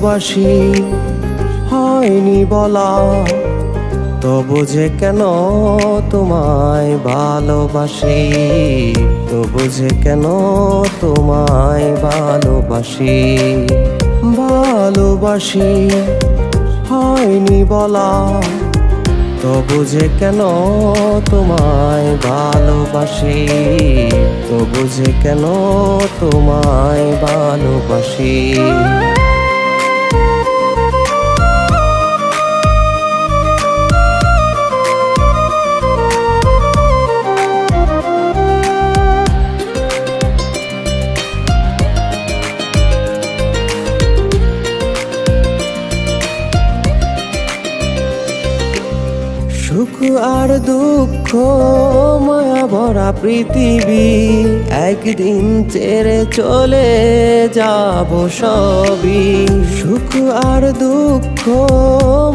ভালোবাসি হয়নি বলা, তবু যে কেন তোমায় ভালোবাসি, তবু যে কেন তোমায় ভালোবাসি। ভালোবাসি হয়নি বলা, তবু যে কেন তোমায় ভালোবাসি, তবু যে কেন তোমায় ভালোবাসি। সুখ আর দুঃখ মায়া ভরা পৃথিবী, একদিন ছেড়ে চলে যাব সবই। সুখ আর দুঃখ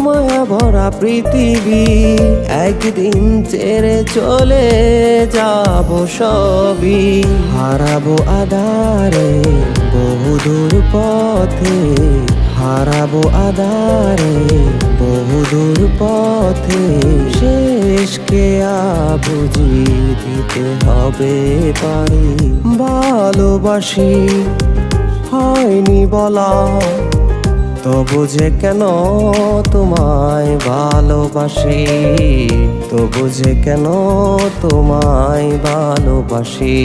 মায়া ভরা পৃথিবী, একদিন ছেড়ে চলে যাব সবই। হারাবো আধারে বহুদূর পথে, হারাবো আধারে বহুদূর পথে। শেষকে বুঝি দিতে হবে পারি। ভালোবাসি হয়নি বলা, তবু যে কেন তোমায় ভালোবাসি, তবু যে কেন তোমায় ভালোবাসি।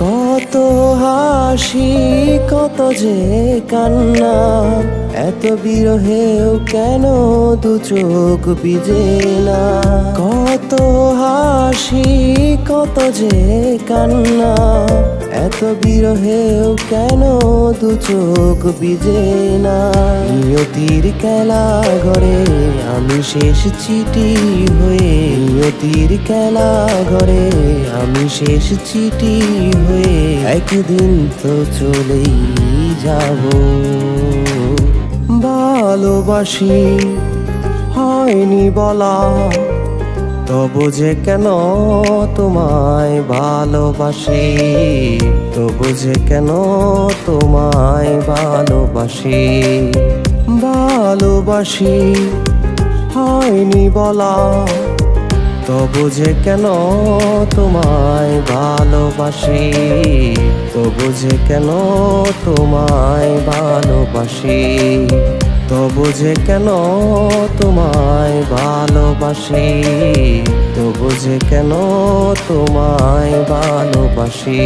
কত হাসি কত যে কান্না, এত বিরহেও কেন দু চোখ ভিজে না। কত হাসি কত যে কান্না, এত বিরহেও কেন দু চোখ ভিজে না। নিয়তির খেলা ঘরে আমি শেষ চিঠি হয়ে, নিয়তির খেলা ঘরে আমি শেষ চিঠি হয়ে। একদিন তো চলেই যাব। ভালোবাসি হয়নি বলা, তবু যে কেন তোমায় ভালোবাসি, তবু যে কেন তোমায় ভালোবাসি। ভালোবাসি হয়নি বলা, তবু যে কেন তোমায় ভালোবাসি, তবু যে কেন তোমায় ভালোবাসি। তবু যে কেন তোমায় ভালোবাসি, তবু যে কেন তোমায় ভালোবাসি।